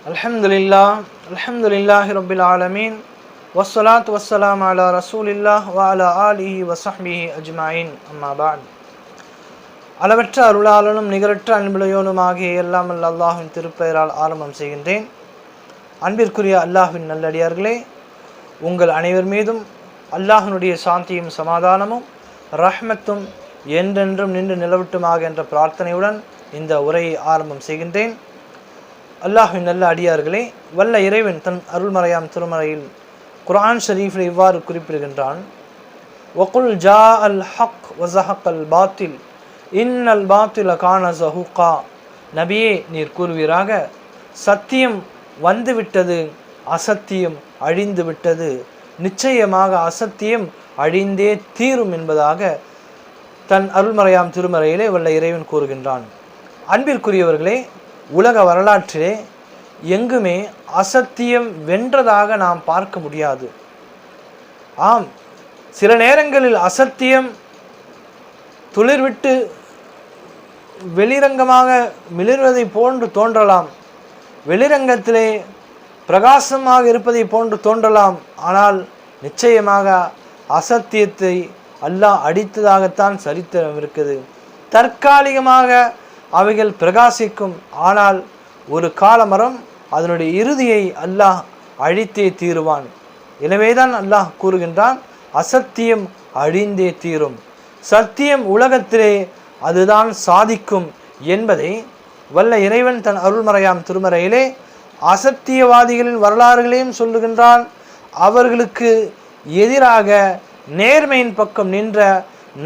அல்ஹம்துலில்லாஹி ரப்பில் ஆலமீன் வஸ்ஸலாத்து வஸ்ஸலாமு அலா ரசூலில்லாஹ் வ அலா ஆலிஹி வ ஸஹ்பிஹி அஜ்மஈன். அம்மா பஅத். அளவற்ற அருளாளனும் நிகரற்ற அன்புடையோனும் ஆகிய எல்லாம் வல்ல அல்லாஹ்வின் திருப்பெயரால் ஆரம்பம் செய்கின்றேன். அன்பிற்குரிய அல்லாஹ்வின் நல்லடியார்களே, உங்கள் அனைவர் மீதும் அல்லாஹ்வினுடைய சாந்தியும் சமாதானமும் ரஹ்மத்தும் என்றென்றும் நின்று நிலவட்டுமாக என்ற பிரார்த்தனையுடன் இந்த உரையை ஆரம்பம் செய்கின்றேன். அல்லாஹ்வின் நல்ல அடியார்களே, வல்ல இறைவன் தன் அருள்மறையாம் திருமறையில் குர்ஆன் ஷரீஃபில் இவ்வாறு குறிப்பிடுகின்றான்: வகுல் ஜா அல் ஹக் வஸஹக்கல் பாத்தில் இன்னல் பாத்தில கான ஸஹூகா. நபியே, நீர் கூறுவீராக, சத்தியம் வந்துவிட்டது, அசத்தியம் அழிந்து விட்டது, நிச்சயமாக அசத்தியம் அழிந்தே தீரும் என்பதாக தன் அருள்மறையாம் திருமறையிலே வல்ல இறைவன் கூறுகின்றான். அன்பிற்குரியவர்களே, உலக வரலாற்றிலே எங்குமே அசத்தியம் வென்றதாக நாம் பார்க்க முடியாது. ஆம், சில நேரங்களில் அசத்தியம் துளிர்விட்டு வெளிரங்கமாக மிளிர்வதை போன்று தோன்றலாம், வெளிரங்கத்திலே பிரகாசமாக இருப்பதை போன்று தோன்றலாம். ஆனால் நிச்சயமாக அசத்தியத்தை அல்லாஹ் அடித்ததாகத்தான் சரித்திரம் இருக்குது. தற்காலிகமாக அவைகள் பிரகாசிக்கும், ஆனால் ஒரு காலமரம் அதனுடைய இறுதியை அல்லாஹ் அழித்தே தீருவான். எனவேதான் அல்லாஹ் கூறுகின்றான், அசத்தியம் அழிந்தே தீரும், சத்தியம் உலகத்திலே அதுதான் சாதிக்கும் என்பதை வல்ல இறைவன் தன் அருள்மறையாம் திருமறையிலே அசத்தியவாதிகளின் வரலாறுகளையும் சொல்லுகின்றான். அவர்களுக்கு எதிராக நேர்மையின் பக்கம் நின்ற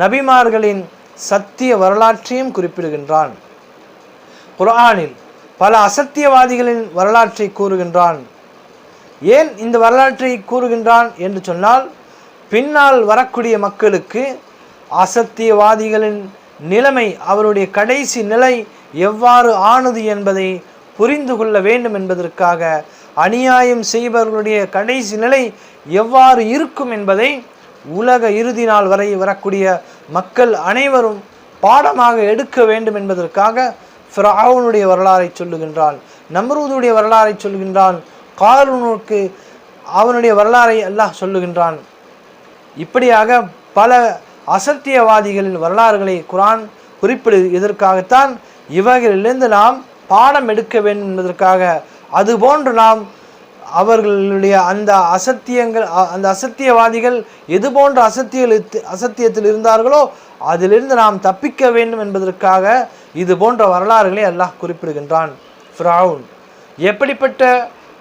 நபிமார்களின் சத்திய வரலாற்றையும் குறிப்பிடுகின்றான். குர்ஆனில் பல அசத்தியவாதிகளின் வரலாற்றை கூறுகின்றான். ஏன் இந்த வரலாற்றை கூறுகின்றான் என்று சொன்னால், பின்னால் வரக்கூடிய மக்களுக்கு அசத்தியவாதிகளின் நிலைமை, அவருடைய கடைசி நிலை எவ்வாறு ஆனது என்பதை புரிந்து கொள்ள வேண்டும் என்பதற்காக, அநியாயம் செய்பவர்களுடைய கடைசி நிலை எவ்வாறு இருக்கும் என்பதை உலக இறுதி நாள் வரை வரக்கூடிய மக்கள் அனைவரும் பாடமாக எடுக்க வேண்டும் என்பதற்காக ஃபிரௌனுடைய வரலாறை சொல்லுகின்றான், நம்ரூதுடைய வரலாறை சொல்லுகின்றான், காரூனுக்கு அவனுடைய வரலாறை அல்லாஹ் சொல்லுகின்றான். இப்படியாக பல அசத்தியவாதிகளின் வரலாறுகளை குர்ஆன் குறிப்பிடு இதற்காகத்தான் இவர்களிலிருந்து நாம் பாடம் எடுக்க வேண்டும் என்பதற்காக. அதுபோன்று நாம் அவர்களுடைய அந்த அசத்தியவாதிகள் எது போன்ற அசத்தியத்தில் இருந்தார்களோ அதிலிருந்து நாம் தப்பிக்க வேண்டும் என்பதற்காக இது போன்ற வரலாறுகளை அல்லாஹ் குறிப்பிடுகின்றான். ஃபிரௌன் எப்படிப்பட்ட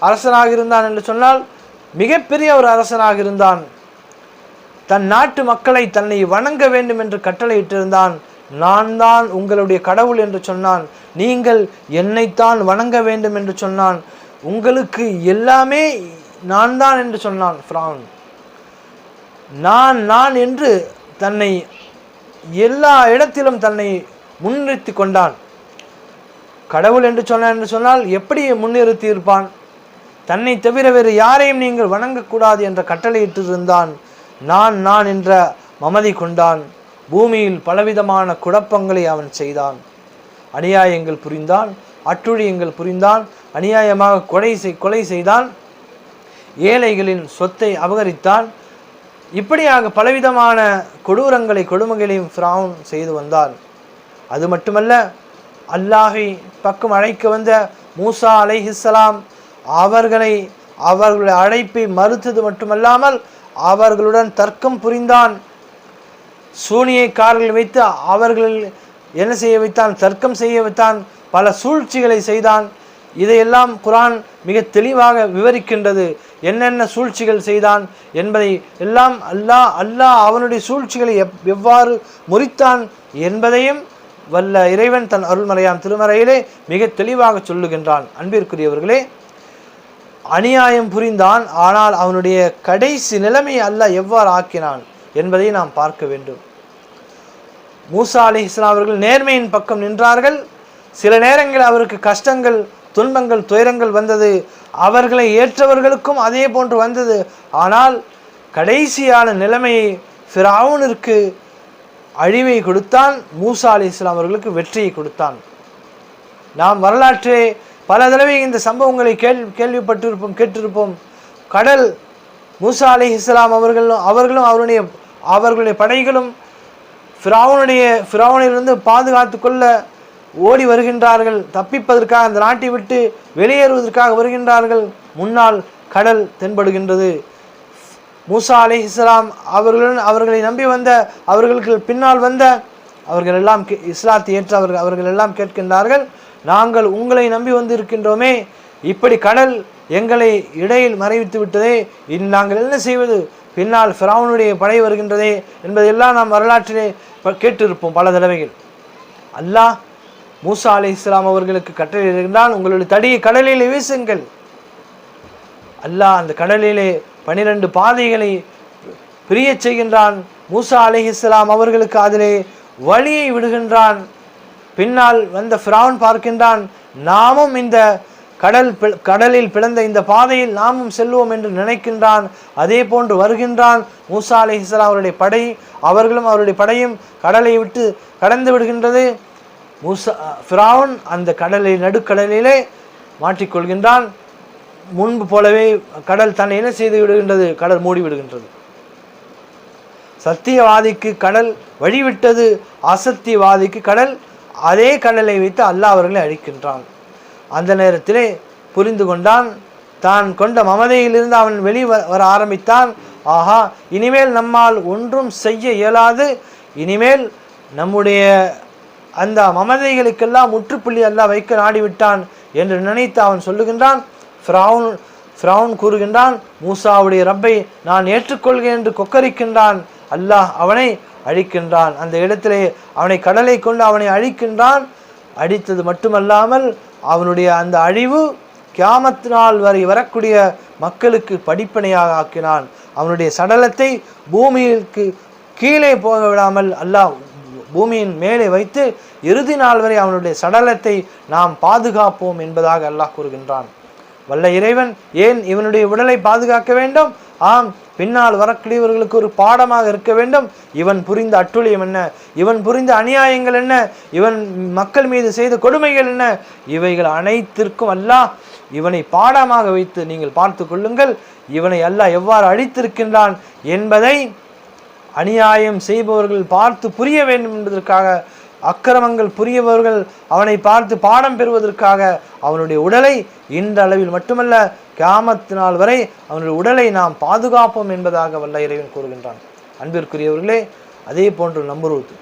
அரசனாக இருந்தான் என்று சொன்னால், மிகப்பெரிய ஒரு அரசனாக இருந்தான். தன் நாட்டு மக்களை தன்னை வணங்க வேண்டும் என்று கட்டளையிட்டிருந்தான். நான் தான் உங்களுடைய கடவுள் என்று சொன்னான். நீங்கள் என்னைத்தான் வணங்க வேண்டும் என்று சொன்னான். உங்களுக்கு எல்லாமே நான் தான் என்று சொன்னான். ஃபிரௌன் நான் என்று தன்னை எல்லா இடத்திலும் தன்னை முன்னிறுத்தி கொண்டான். கடவுள் என்று சொன்னால் எப்படி முன்னிறுத்தி இருப்பான்? தன்னை தவிர வேறு யாரையும் நீங்கள் வணங்கக்கூடாது என்ற கட்டளையிட்டிருந்தான். நான் என்ற மமதி கொண்டான். பூமியில் பலவிதமான குழப்பங்களை அவன் செய்தான். அநியாயங்கள் புரிந்தான், அட்டுழியங்கள் புரிந்தான், அநியாயமாக கொலை செய்தான், ஏழைகளின் சொத்தை அபகரித்தான். இப்படியாக பலவிதமான கொடுமைகளையும் ஃபிரௌன் செய்து வந்தான். அது மட்டுமல்ல, அல்லாஹை பக்கம் அழைக்க வந்த மூசா அலைஹிஸ்ஸலாம் அவர்களுடைய அழைப்பை மறுத்தது மட்டுமல்லாமல் அவர்களுடன் தர்க்கம் புரிந்தான். சூனியக்காரர்கள் வைத்து அவர்கள் என்ன செய்ய வைத்தான்? தர்க்கம் செய்ய வைத்தான். பல சூழ்ச்சிகளை செய்தான். இதையெல்லாம் குர்ஆன் மிக தெளிவாக விவரிக்கின்றது. என்னென்ன சூழ்ச்சிகள் செய்தான் என்பதை எல்லாம் அல்லாஹ் அவனுடைய சூழ்ச்சிகளை எவ்வாறு முறித்தான் என்பதையும் வல்ல இறைவன் தன் அருள்மறையாம் திருமறையிலே மிக தெளிவாக சொல்லுகின்றான். அன்பிற்குரியவர்களே, அநியாயம் புரிந்தான், ஆனால் அவனுடைய கடைசி நிலைமையை அல்லாஹ் எவ்வாறு ஆக்கினான் என்பதை நாம் பார்க்க வேண்டும். மூசா அலைஹிஸ்ஸலாம் அவர்கள் நேர்மையின் பக்கம் நின்றார்கள். சில நேரங்கள் அவருக்கு கஷ்டங்கள், துன்பங்கள், துயரங்கள் வந்தது. அவர்களை ஏற்றவர்களுக்கும் அதே போன்று வந்தது. ஆனால் கடைசியான நிலைமையை ஃபிரௌனிற்கு அழிவை கொடுத்தான், மூசா அலைஹிஸ்ஸலாம் அவர்களுக்கு வெற்றியை கொடுத்தான். நாம் வரலாற்றிலே பல தடவை இந்த சம்பவங்களை கேள்விப்பட்டிருப்போம், கேட்டிருப்போம். கடல் மூசா அலைஹிஸ்ஸலாம் அவர்களும் அவர்களுடைய படைகளும் ஃபிரௌனிலிருந்து பாதுகாத்து கொள்ள ஓடி வருகின்றார்கள். தப்பிப்பதற்காக, அந்த நாட்டை விட்டு வெளியேறுவதற்காக வருகின்றார்கள். முன்னால் கடல் தென்படுகின்றது. மூசா அலைஹிஸ்ஸலாம் அவர்களை நம்பி வந்த, அவர்களுக்கு பின்னால் வந்த அவர்கள் எல்லாம் இஸ்லாத்தை ஏற்ற அவர்கள் எல்லாம் கேட்கின்றார்கள், நாங்கள் உங்களை நம்பி வந்து இருக்கின்றோமே, இப்படி கடல் எங்களை இடையில் மறைவித்து விட்டதே, இனி நாங்கள் என்ன செய்வது? பின்னால் ஃபிரௌனுடைய படை வருகின்றதே என்பதையெல்லாம் நாம் வரலாற்றிலே கேட்டிருப்போம் பல தடவைகள். அல்லாஹ் மூசா அலைஹிஸ்ஸலாம் அவர்களுக்கு கட்டளையிடுகின்றான், உங்களுடைய தடியை கடலிலே வீசுங்கள். அல்லாஹ் அந்த கடலிலே 12 பாதைகளை பிரிய செய்கின்றான். மூசா அலைஹிஸ்ஸலாம் அவர்களுக்கு அதிலே வழியை விடுகின்றான். பின்னால் வந்த ஃபிரௌன் பார்க்கின்றான், நாமும் இந்த கடலில் பிளந்த இந்த பாதையில் நாமும் செல்வோம் என்று நினைக்கின்றான். அதே போன்று வருகின்றான் மூசா அலைஹிஸ்ஸலாம் அவருடைய படை. அவர்களும் அவருடைய படையும் கடலை விட்டு கடந்து விடுகின்றது. ஃபிரௌன் அந்த நடுக்கடலிலே மாட்டிக்கொள்கின்றான். முன்பு போலவே கடல் தன்னை என்ன செய்து விடுகின்றது? கடல் மூடி விடுகின்றது. சத்தியவாதிக்கு கடல் வழிவிட்டது, அசத்தியவாதிக்கு கடல் அதே கடலை வைத்து அல்லாஹ் அவர்களை அழிக்கின்றான். அந்த நேரத்திலே புரிந்து கொண்டான், தான் கொண்ட மமதையிலிருந்து அவன் வர ஆரம்பித்தான். ஆஹா, இனிமேல் நம்மால் ஒன்றும் செய்ய இயலாது, இனிமேல் நம்முடைய அந்த மமதைகளுக்கெல்லாம் முற்றுப்புள்ளி அல்லாஹ் வைக்க நாடிவிட்டான் என்று நினைத்து அவன் சொல்லுகின்றான். ஃபிரௌன் கூறுகின்றான், மூசாவுடைய ரப்பை நான் ஏற்றுக்கொள்கிறேன் என்று கொக்கரிக்கின்றான். அல்லாஹ் அவனை அழிக்கின்றான். அந்த இடத்திலே அவனை கடலை கொண்டு அவனை அழிக்கின்றான். அடித்தது மட்டுமல்லாமல் அவனுடைய அந்த அழிவு கியாமத் நாள் வரை வரக்கூடிய மக்களுக்கு படிப்பனையாக ஆக்கினான். அவனுடைய சடலத்தை பூமிக்கு கீழே போக விடாமல் அல்லாஹ் பூமியின் மேலே வைத்து இறுதி நாள் வரை அவனுடைய சடலத்தை நாம் பாதுகாப்போம் என்பதாக அல்லாஹ் கூறுகின்றான். வல்ல இறைவன் ஏன் இவனுடைய உடலை பாதுகாக்க வேண்டும்? ஆம், பின்னால் வரக்கூடியவர்களுக்கு ஒரு பாடமாக இருக்க வேண்டும். இவன் புரிந்த அட்டுழியம் என்ன, இவன் புரிந்த அநியாயங்கள் என்ன, இவன் மக்கள் மீது செய்த கொடுமைகள் என்ன, இவைகள் அனைத்திற்கும் அல்லாஹ் இவனை பாடமாக வைத்து நீங்கள் பார்த்து கொள்ளுங்கள், இவனை அல்லாஹ் எவ்வாறு அழித்திருக்கின்றான் என்பதை அநியாயம் செய்பவர்கள் பார்த்து புரிய வேண்டும் என்பதற்காக, அக்கிரமங்கள் புரியவர்கள் அவனை பார்த்து பாடம் பெறுவதற்காக அவனுடைய உடலை இந்த அளவில் மட்டுமல்ல கியாமத் நாள் வரை அவனுடைய உடலை நாம் பாதுகாப்போம் என்பதாக வல்ல இறைவன் கூறுகின்றான். அன்பிற்குரியவர்களே, அதே போன்று நம்ரூத்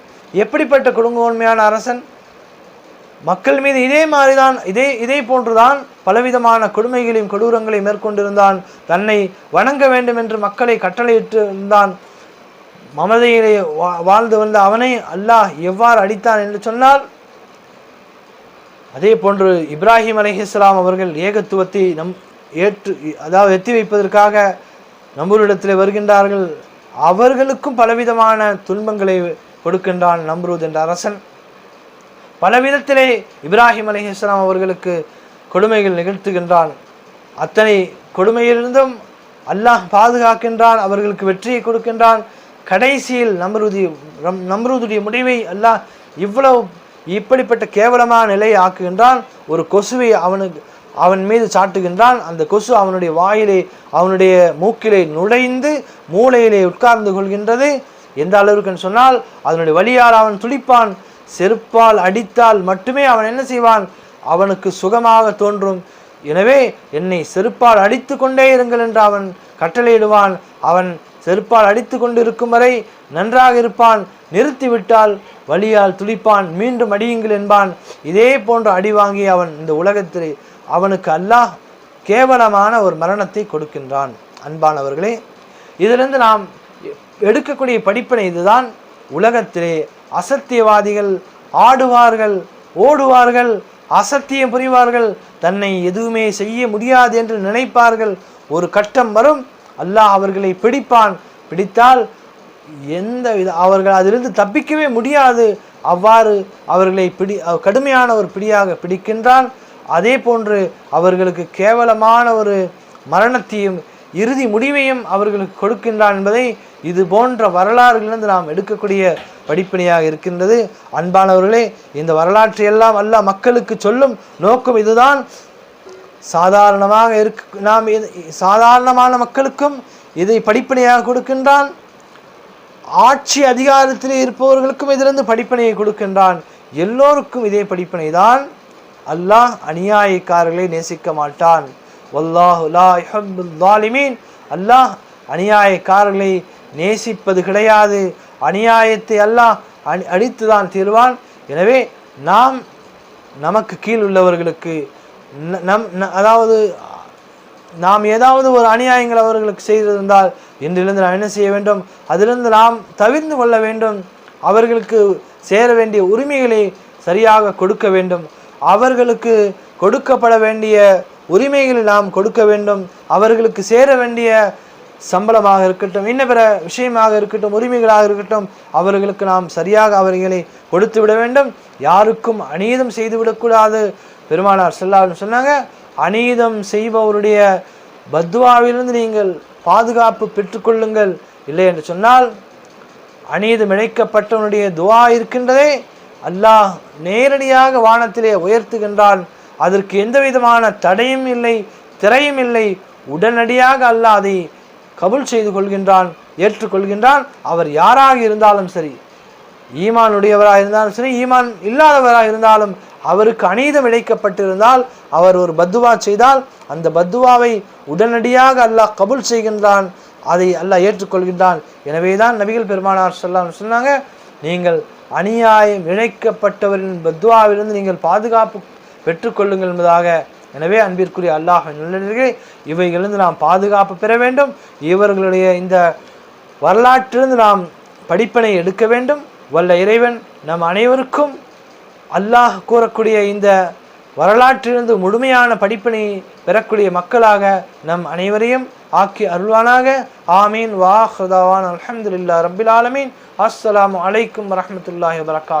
எப்படிப்பட்ட கொடுங்கோன்மையான அரசன்! மக்கள் மீது இதே மாதிரிதான் இதே போன்றுதான் பலவிதமான கொடுமைகளையும் கொடூரங்களையும் மேற்கொண்டிருந்தான். தன்னை வணங்க வேண்டும் என்று மக்களை கட்டளையிட்டு இருந்தான். மமதையிலே வாழ்ந்து வந்த அவனை அல்லாஹ் எவ்வாறு அடித்தான் என்று சொன்னால், அதே போன்று இப்ராஹிம் அலைஹிஸ்ஸலாம் அவர்கள் ஏகத்துவத்தை எத்தி வைப்பதற்காக நம்ரூதிடத்திலே வருகின்றார்கள். அவர்களுக்கும் பலவிதமான துன்பங்களை கொடுக்கின்றான் நம்ரூத் என்ற அரசன். பலவிதத்திலே இப்ராஹிம் அலைஹிஸ்ஸலாம் அவர்களுக்கு கொடுமைகள் நிகழ்த்துகின்றான். அத்தனை கொடுமையிலிருந்தும் அல்லாஹ் பாதுகாக்கின்றான், அவர்களுக்கு வெற்றியை கொடுக்கின்றான். கடைசியில் நம்ரூதுடைய முடிவை அல்லாஹ் இப்படிப்பட்ட கேவலமான நிலையை ஆக்குகின்றான். ஒரு கொசுவை அவன் மீது சாட்டுகின்றான். அந்த கொசு அவனுடைய வாயிலே, அவனுடைய மூக்கிலே நுழைந்து மூளையிலே உட்கார்ந்து கொள்கின்றது. எந்த அளவிற்கு சொன்னால் அதனுடைய வலியால் அவன் துடிப்பான். செருப்பால் அடித்தால் மட்டுமே அவன் என்ன செய்வான்? அவனுக்கு சுகமாக தோன்றும். எனவே என்னை செருப்பால் அடித்து கொண்டே இருங்கள் என்று அவன் கட்டளையிடுவான். அவன் செருப்பால் அடித்து கொண்டு இருக்கும் வரை நன்றாக இருப்பான். நிறுத்திவிட்டால் வலியால் துடிப்பான், மீண்டும் அடியுங்கள் என்பான். இதே போன்ற அடி வாங்கி அவன் இந்த உலகத்தில் அவனுக்கு அல்லாஹ் கேவலமான ஒரு மரணத்தை கொடுக்கின்றான். அன்பானவர்களே, இதிலிருந்து நாம் எடுக்கக்கூடிய படிப்பினை இதுதான். உலகத்திலே அசத்தியவாதிகள் ஆடுவார்கள், ஓடுவார்கள், அசத்தியம் புரிவார்கள், தன்னை எதுவுமே செய்ய முடியாது என்று நினைப்பார்கள். ஒரு கட்டம் வரும், அல்லாஹ் அவர்களை பிடிப்பான். பிடித்தால் அவர்கள் அதிலிருந்து தப்பிக்கவே முடியாது. அவ்வாறு அவர்களை கடுமையான ஒரு பிடியாக பிடிக்கின்றான். அதே போன்று அவர்களுக்கு கேவலமான ஒரு மரணத்தையும் இறுதி முடிவையும் அவர்களுக்கு கொடுக்கின்றான் என்பதை இது போன்ற வரலாறுகளிலிருந்து நாம் எடுக்கக்கூடிய படிப்பினையாக இருக்கின்றது. அன்பானவர்களே, இந்த வரலாற்றை எல்லாம் அல்லாஹ் மக்களுக்கு சொல்லும் நோக்கம் இதுதான். சாதாரணமாக நாம் சாதாரணமான மக்களுக்கும் இதை படிப்பனையாக கொடுக்கின்றான். ஆட்சி அதிகாரத்தில் இருப்பவர்களுக்கும் இதிலிருந்து படிப்பனையை கொடுக்கின்றான். எல்லோருக்கும் இதே படிப்பனை தான். அல்லாஹ் அநியாயக்காரர்களை நேசிக்க மாட்டான். வல்லாஹு லா யுஹிப்புல் ஸாலிமீன். அல்லாஹ் அநியாயக்காரர்களை நேசிப்பது கிடையாது. அநியாயத்தை அல்லாஹ் அடித்துதான் தீர்வான். எனவே நாம் நமக்கு கீழ் உள்ளவர்களுக்கு அதாவது நாம் ஏதாவது ஒரு அநியாயங்கள் அவர்களுக்கு செய்திருந்தால் இன்றிலிருந்து நாம் என்ன செய்ய வேண்டும்? அதிலிருந்து நாம் தவிர்ந்து கொள்ள வேண்டும். அவர்களுக்கு சேர வேண்டிய உரிமைகளை சரியாக கொடுக்க வேண்டும். அவர்களுக்கு கொடுக்கப்பட வேண்டிய உரிமைகளை நாம் கொடுக்க வேண்டும். அவர்களுக்கு சேர வேண்டிய சம்பளமாக இருக்கட்டும், இன்ன பிற விஷயமாக இருக்கட்டும், உரிமைகளாக இருக்கட்டும், அவர்களுக்கு நாம் சரியாக அவர்களை கொடுத்து விட வேண்டும். யாருக்கும் அநீதம் செய்து விடக்கூடாது. பெருமானார் ஸல்லல்லாஹு அலைஹி வஸல்லம் சொன்னாங்க, அநீதம் செய்பவருடைய பத்வாவிலிருந்து நீங்கள் பாதுகாப்பு பெற்றுக்கொள்ளுங்கள். இல்லை என்று சொன்னால் அநீதம் இழைக்கப்பட்டவனுடைய துவா இருக்கின்றதே, அல்லாஹ் நேரடியாக வானத்திலே உயர்த்துகின்றான். அதற்கு எந்த விதமான தடையும் இல்லை, திரையும் இல்லை. உடனடியாக அல்லாஹ் அதை கபூல் செய்து கொள்கின்றான், ஏற்றுக்கொள்கின்றான். அவர் யாராக இருந்தாலும் சரி, ஈமான் உடையவராக இருந்தாலும் சரி, ஈமான் இல்லாதவராக இருந்தாலும், அவருக்கு அநீதம் இழைக்கப்பட்டிருந்தால், அவர் ஒரு பத்துவா செய்தால் அந்த பத்துவாவை உடனடியாக அல்லாஹ் கபூல் செய்கின்றான், அதை அல்லாஹ் ஏற்றுக்கொள்கின்றான். எனவே தான் நபிகள் பெருமானார் ஸல்லல்லாஹு அலைஹி வஸல்லம் சொன்னாங்க, நீங்கள் அநியாயம் இழைக்கப்பட்டவரின் பத்துவாவிலிருந்து நீங்கள் பாதுகாப்பு பெற்றுக்கொள்ளுங்கள் என்பதாக. எனவே அன்பிற்குரிய அல்லாஹ் நல்லவர்களே, இவைகளிலிருந்து நாம் பாதுகாப்பு பெற வேண்டும். இவர்களுடைய இந்த வரலாற்றிலிருந்து நாம் படிப்பினை எடுக்க வேண்டும். வல்ல இறைவன் நம் அனைவருக்கும் அல்லாஹ் கூறக்கூடிய இந்த வரலாற்றிலிருந்து முழுமையான படிப்பினை பெறக்கூடிய மக்களாக நம் அனைவரையும் ஆக்கி அருள்வானாக. ஆமீன். வா ஹுதாவான் அல்ஹம்துலில்லாஹி ரப்பில் ஆலமீன். அஸ்ஸலாமு அலைக்கும் வரஹ்மத்துல்லாஹி வபரகாத்துஹு.